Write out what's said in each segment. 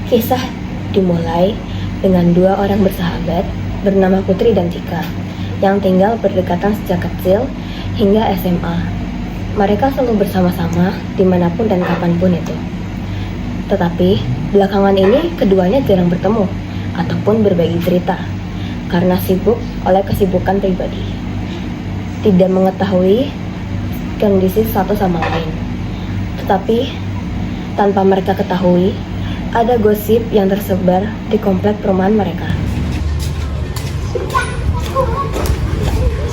Kisah dimulai dengan dua orang bersahabat bernama Putri dan Tika yang tinggal berdekatan sejak kecil hingga SMA. Mereka selalu bersama-sama dimanapun dan kapanpun itu. Tetapi belakangan ini keduanya jarang bertemu ataupun berbagi cerita karena sibuk oleh kesibukan pribadi. Tidak mengetahui kondisi satu sama lain. Tetapi tanpa mereka ketahui, ada gosip yang tersebar di komplek perumahan mereka.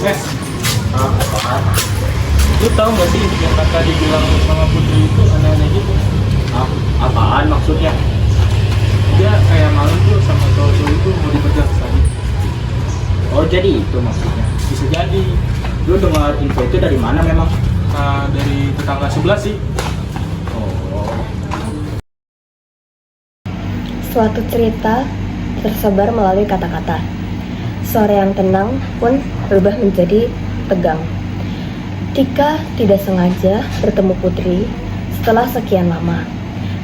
Yes. Lu tahu gak sih yang kata dibilang sama Putri itu aneh-aneh gitu? Apaan maksudnya? Dia kayak malam tuh sama cowok itu mau dipecat tadi. Oh jadi itu maksudnya? Bisa jadi. Lu dengar info itu dari mana memang? Dari tetangga sebelah sih. Oh. Suatu cerita tersebar melalui kata-kata. Sore yang tenang pun berubah menjadi tegang. Tika tidak sengaja bertemu Putri setelah sekian lama.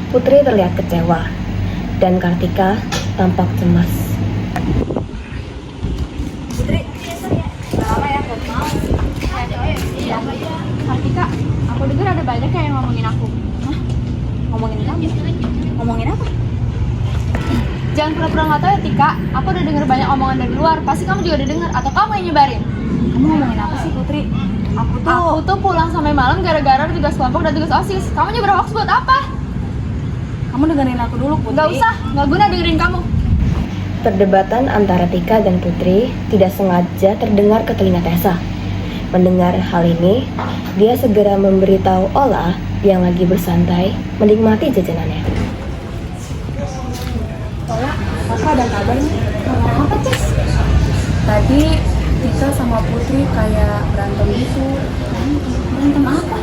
Putri terlihat kecewa dan Kartika tampak cemas. Putri, udah lama ya aku mau. Iya. Kartika, aku dengar ada banyak yang ngomongin aku. Hah? Ngomongin kamu? Ngomongin apa? Jangan pura-pura nggak tahu ya Tika. Aku udah dengar banyak omongan dari luar. Pasti kamu juga udah dengar atau kamu yang nyebarin? Kamu ngomongin apa sih Putri? Aku tuh pulang sampai malam gara-gara ada tugas kelompok dan tugas OSIS. Kamu nyebar hoax buat apa? Kamu dengerin aku dulu Putri. Nggak usah, nggak guna dengerin kamu. Perdebatan antara Tika dan Putri tidak sengaja terdengar ke telinga Tessa. Mendengar hal ini, dia segera memberitahu Ola yang lagi bersantai menikmati jajanannya. Ola, apa ada kabar nih? Apa Ces? Tadi Tika sama Putri kayak berantem gitu. Berantem apa?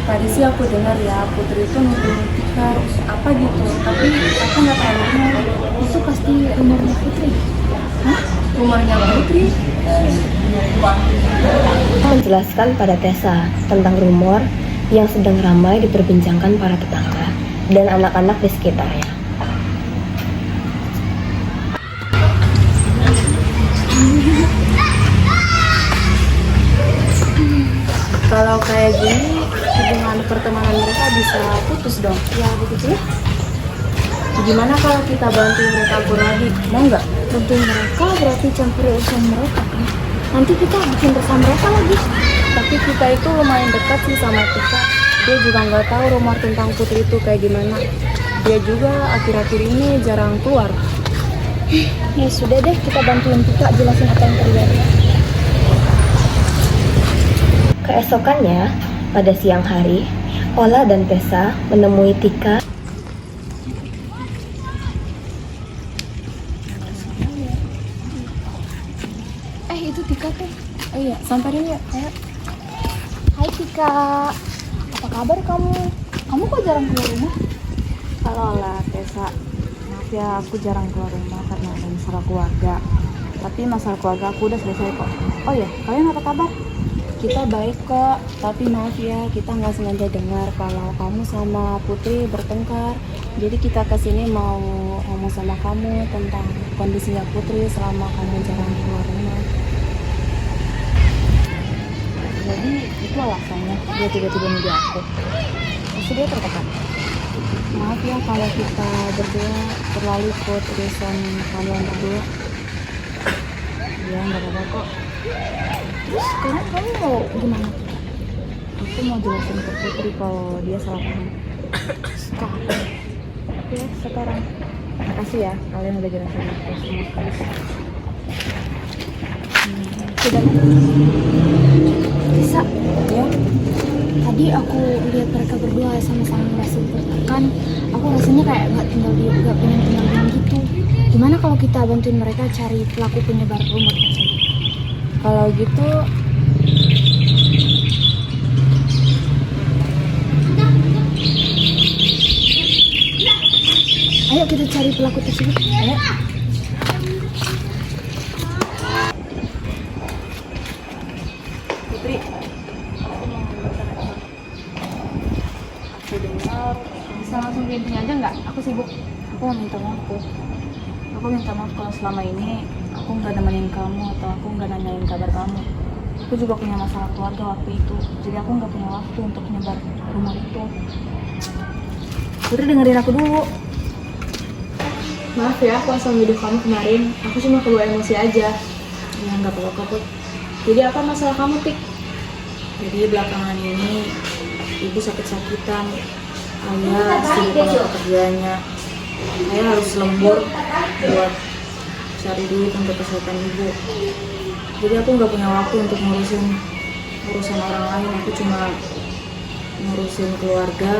Tadi sih aku dengar ya Putri itu nuduh Tika apa gitu. Tapi aku nggak tahu benar. Itu pasti rumornya Putri. Hah? Rumornya Putri? Menjelaskan pada Tessa tentang rumor yang sedang ramai diperbincangkan para tetangga dan anak-anak di sekitarnya. Kalau kayak gini hubungan pertemanan mereka bisa putus dong. Ya begitu ya. Gimana kalau kita bantu mereka akur lagi? Mau nggak? Tentu mereka berarti campur urusan mereka kan. Nanti kita bikin bersama mereka lagi. Tapi kita itu lumayan dekat sih sama Tika. Dia juga nggak tahu rumor tentang Putri itu kayak gimana. Dia juga akhir-akhir ini jarang keluar. Ya sudah deh, kita bantuin Tika jelasin apa yang terjadi. Keesokannya, pada siang hari, Ola dan Tessa menemui Tika. Itu Tika tuh. Oh iya, samperin ya. Ayo. Hai Tika, apa kabar kamu? Kamu kok jarang keluar rumah? Halo lah Tessa. Maaf ya aku jarang keluar rumah karena ada masalah keluarga. Tapi masalah keluarga aku udah selesai kok. Oh iya, kalian apa kabar? Kita baik kok, tapi maaf ya kita nggak sengaja dengar kalau kamu sama Putri bertengkar. Jadi kita kesini mau ngomong sama kamu tentang kondisinya Putri selama kamu jarang keluar rumah. Jadi itu alasannya dia tiba-tiba nuduh aku. Pasti dia tertekan. Maaf ya kalau kita berdua terlalu ikut urusan kalian berdua. Ya nggak apa-apa kok. Terus sekarang kamu mau gimana? Aku mau jelasin ke Putri kalau dia salah paham. Sekarang? Ya sekarang. Makasih ya kalian udah jelasin aku sama sekali. Sudah. Bisa. Ya. Tadi aku lihat mereka berdua sama-sama merasa tertekan. Aku rasanya kayak nggak pengen tinggal diam gitu. Gimana kalau kita bantuin mereka cari pelaku penyebar rumor tersebut? Kalau gitu ayo kita cari pelaku tersebut. Ayo. Putri, aku dengar Bisa langsung ke intinya aja nggak? Aku sibuk. aku mau minta maaf kok. Aku minta maaf kalau selama ini aku nggak nemenin kamu atau aku nggak nanyain kabar kamu. Aku juga punya masalah keluarga waktu itu, jadi aku nggak punya waktu untuk nyebar rumor itu. Putri dengerin aku dulu. Maaf ya, aku asal nuduh kamu kemarin. Aku cuma kebawa emosi aja. Ya nggak apa-apa Put. Jadi apa masalah kamu, Tik? Jadi belakangan ini ibu sakit-sakitan, ayah sibuk sama pekerjaannya, ayah harus lembur buat cari duit untuk kesehatan ibu. Jadi aku nggak punya waktu untuk ngurusin urusan orang lain, aku cuma ngurusin keluarga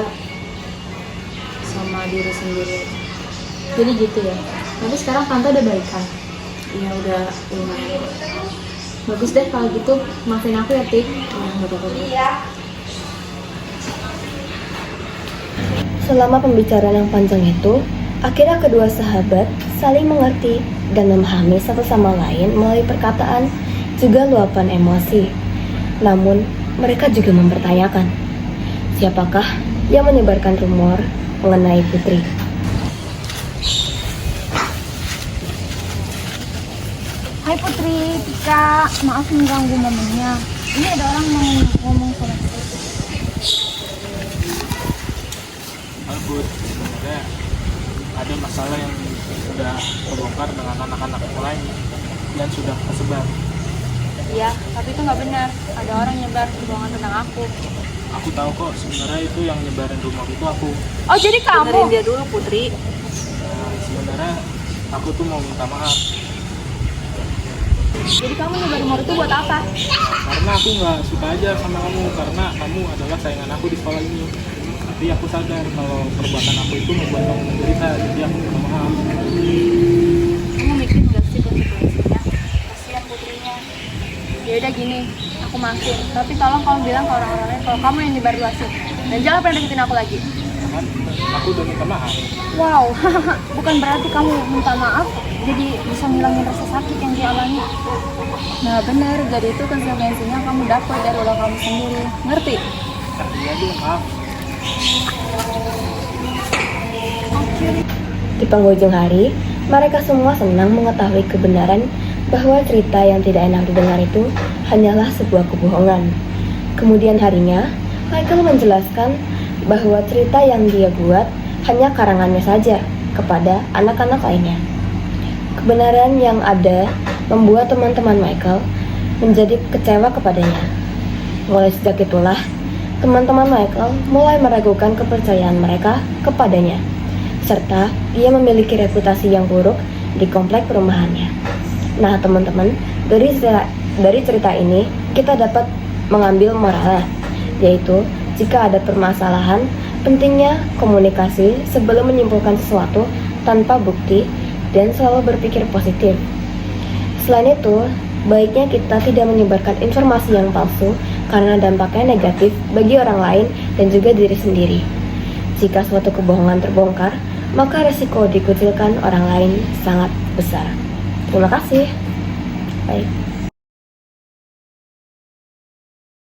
sama diri sendiri. Jadi gitu ya. Tapi sekarang tante udah baikan. Ya udah lumayan. Bagus deh kalau gitu. Maafin aku ya, Tik. Ya nggak apa-apa. Selama pembicaraan yang panjang itu, akhirnya kedua sahabat saling mengerti dan memahami satu sama lain melalui perkataan juga luapan emosi. Namun, mereka juga mempertanyakan, siapakah yang menyebarkan rumor mengenai Putri? Hai Putri, Tika. Maaf mengganggu momennya. Ini ada orang mau ngomong sama kita. Albut, sebenarnya ada masalah yang sudah terbongkar dengan anak-anak yang lain dan sudah tersebar. Iya, tapi itu nggak benar. Ada orang nyebar kebohongan tentang aku. Aku tahu kok sebenarnya itu yang nyebarin rumor itu aku. Oh, jadi Dengerin kamu? dia dulu Putri. Sebenarnya aku tuh mau minta maaf Jadi kamu nyebar rumor itu buat apa? karena aku nggak suka aja sama kamu, karena kamu adalah saingan aku di sekolah ini. Tapi aku sadar kalau perbuatan aku itu membuat kamu menderita, jadi aku minta maaf. Kamu mikir nggak sih konsekuensinya? Kasihan Putrinya. Ya udah gini, aku maafin. Tapi tolong kamu bilang ke orang-orang lain kalau kamu yang nyebar luasin. Dan jangan pernah deketin aku lagi. Kan aku udah minta maaf. Wow, bukan berarti kamu minta maaf jadi bisa ngilangin rasa sakit yang dialami. Nah benar, jadi itu konsekuensinya kamu dapat dari ulah kamu sendiri. Ngerti? Iya deh, maaf. Di penghujung hari, mereka semua senang mengetahui kebenaran bahwa cerita yang tidak enak didengar itu hanyalah sebuah kebohongan. Kemudian harinya, Michael menjelaskan bahwa cerita yang dia buat hanya karangannya saja kepada anak-anak lainnya. Kebenaran yang ada membuat teman-teman Michael menjadi kecewa kepadanya. Mulai sejak itulah, teman-teman Michael mulai meragukan kepercayaan mereka kepadanya, serta ia memiliki reputasi yang buruk di komplek perumahannya. Nah teman-teman, dari cerita ini kita dapat mengambil moralnya, yaitu jika ada permasalahan, pentingnya komunikasi sebelum menyimpulkan sesuatu tanpa bukti dan selalu berpikir positif. Selain itu, baiknya kita tidak menyebarkan informasi yang palsu karena dampaknya negatif bagi orang lain dan juga diri sendiri. Jika suatu kebohongan terbongkar, maka resiko dikucilkan orang lain sangat besar. Terima kasih. Baik.